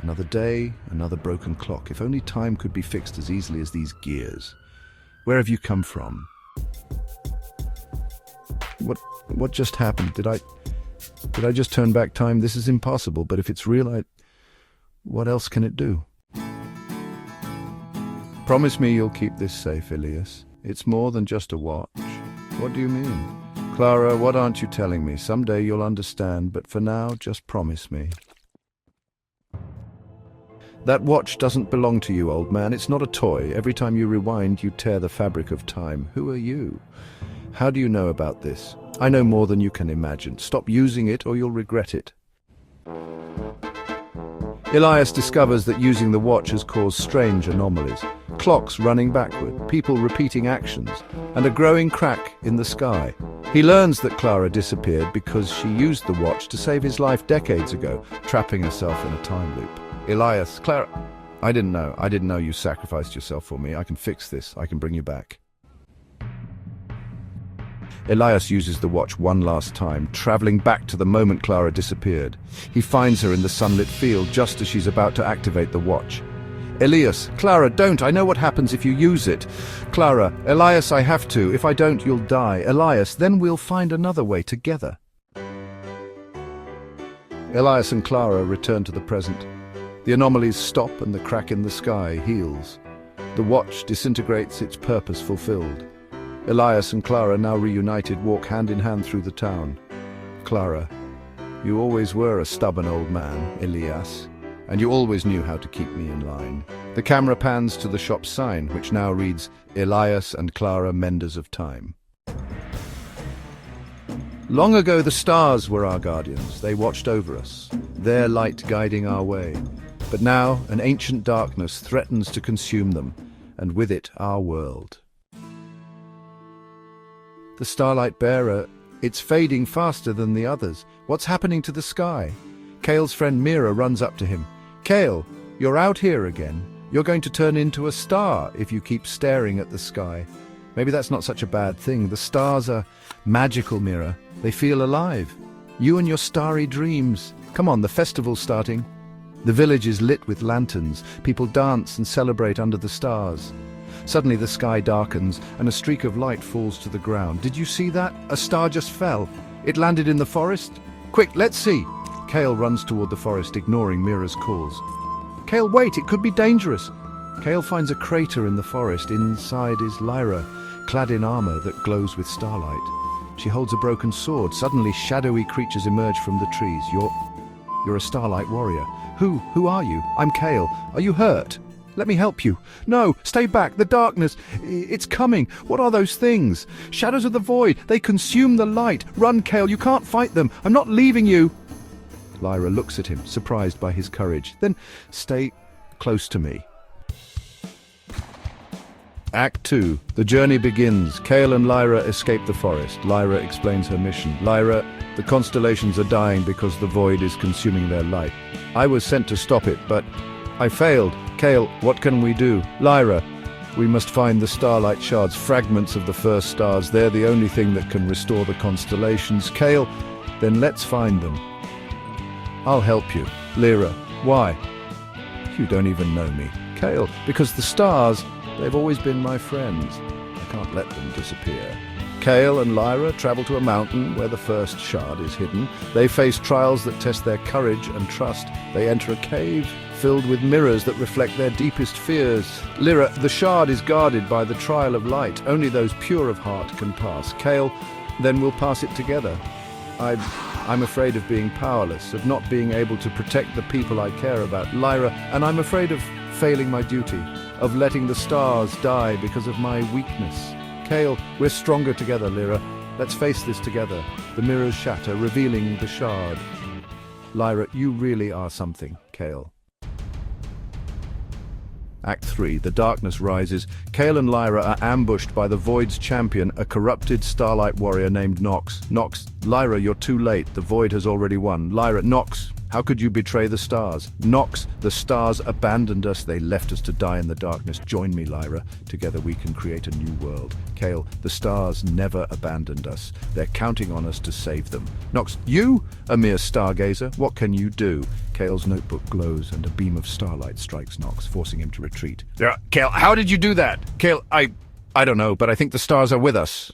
Another day, another broken clock. If only time could be fixed as easily as these gears. Where have you come from? What just happened? Did I just turn back time? This is impossible, but if it's real, what else can it do? Promise me you'll keep this safe, Elias. It's more than just a watch. What do you mean? Clara, what aren't you telling me? Someday you'll understand, but for now, just promise me. That watch doesn't belong to you, old man. It's not a toy. Every time you rewind, you tear the fabric of time. Who are you? How do you know about this? I know more than you can imagine. Stop using it or you'll regret it. Elias discovers that using the watch has caused strange anomalies. Clocks running backward, people repeating actions, and a growing crack in the sky. He learns that Clara disappeared because she used the watch to save his life decades ago, trapping herself in a time loop. Elias, Clara, I didn't know you sacrificed yourself for me. I can fix this. I can bring you back. Elias uses the watch one last time, traveling back to the moment Clara disappeared. He finds her in the sunlit field just as she's about to activate the watch. Elias, Clara, don't! I know what happens if you use it. Clara, Elias, I have to. If I don't, you'll die. Elias, then we'll find another way together. Elias and Clara return to the present. The anomalies stop and the crack in the sky heals. The watch disintegrates, its purpose fulfilled. Elias and Clara, now reunited, walk hand in hand through the town. Clara, you always were a stubborn old man, Elias, and you always knew how to keep me in line. The camera pans to the shop's sign, which now reads, Elias and Clara, Menders of Time. Long ago the stars were our guardians. They watched over us, their light guiding our way. But now an ancient darkness threatens to consume them, and with it our world. The Starlight Bearer, it's fading faster than the others. What's happening to the sky? Kale's friend Mira runs up to him. Kale, you're out here again. You're going to turn into a star if you keep staring at the sky. Maybe that's not such a bad thing. The stars are magical, Mira. They feel alive. You and your starry dreams. Come on, the festival's starting. The village is lit with lanterns. People dance and celebrate under the stars. Suddenly the sky darkens and a streak of light falls to the ground. Did you see that? A star just fell. It landed in the forest. Quick, let's see. Kale runs toward the forest, ignoring Mira's calls. Kale, wait, it could be dangerous. Kale finds a crater in the forest. Inside is Lyra, clad in armor that glows with starlight. She holds a broken sword. Suddenly shadowy creatures emerge from the trees. You're a starlight warrior. Who are you? I'm Kale. Are you hurt? Let me help you. No, stay back. The darkness. It's coming. What are those things? Shadows of the void. They consume the light. Run, Kale. You can't fight them. I'm not leaving you. Lyra looks at him, surprised by his courage. Then stay close to me. Act 2. The journey begins. Kale and Lyra escape the forest. Lyra explains her mission. Lyra, the constellations are dying because the void is consuming their light. I was sent to stop it, but I failed. Kale, what can we do? Lyra, we must find the starlight shards, fragments of the first stars. They're the only thing that can restore the constellations. Kale, then let's find them. I'll help you. Lyra, why? You don't even know me. Kale, because the stars, they've always been my friends. I can't let them disappear. Kale and Lyra travel to a mountain where the first shard is hidden. They face trials that test their courage and trust. They enter a cave filled with mirrors that reflect their deepest fears. Lyra, the shard is guarded by the trial of light. Only those pure of heart can pass. Kale, then we'll pass it together. I'm afraid of being powerless, of not being able to protect the people I care about. Lyra, and I'm afraid of failing my duty, of letting the stars die because of my weakness. Kale, we're stronger together, Lyra. Let's face this together. The mirrors shatter, revealing the shard. Lyra, you really are something, Kale. Act 3. The darkness rises. Kale and Lyra are ambushed by the Void's champion, a corrupted starlight warrior named Nox. Nox, Lyra, you're too late. The Void has already won. Lyra, Nox, How could you betray the stars? Nox, the stars abandoned us. They left us to die in the darkness. Join me, Lyra. Together we can create a new world. Kale, the stars never abandoned us. They're counting on us to save them. Nox, you? A mere stargazer? What can you do? Kale's notebook glows and a beam of starlight strikes Nox, forcing him to retreat. Kale, how did you do that? Kale, I don't know, but I think the stars are with us.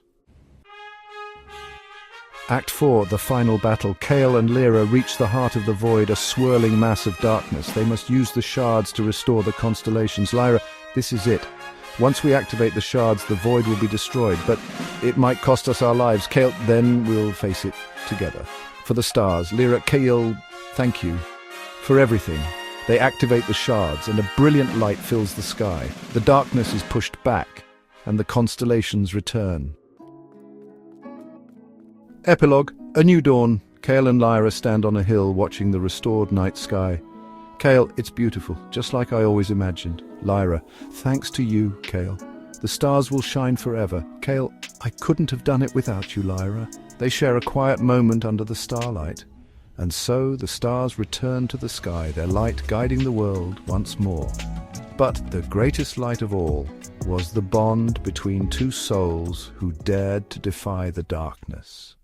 Act 4, the final battle. Kale and Lyra reach the heart of the void, a swirling mass of darkness. They must use the shards to restore the constellations. Lyra, this is it. Once we activate the shards, the void will be destroyed, but it might cost us our lives. Kale, then we'll face it together. For the stars, Lyra, Kale, thank you for everything. They activate the shards, and a brilliant light fills the sky. The darkness is pushed back, and the constellations return. Epilogue, a new dawn. Kale and Lyra stand on a hill watching the restored night sky. Kale, it's beautiful, just like I always imagined. Lyra, thanks to you, Kale. The stars will shine forever. Kale, I couldn't have done it without you, Lyra. They share a quiet moment under the starlight. And so the stars return to the sky, their light guiding the world once more. But the greatest light of all was the bond between two souls who dared to defy the darkness.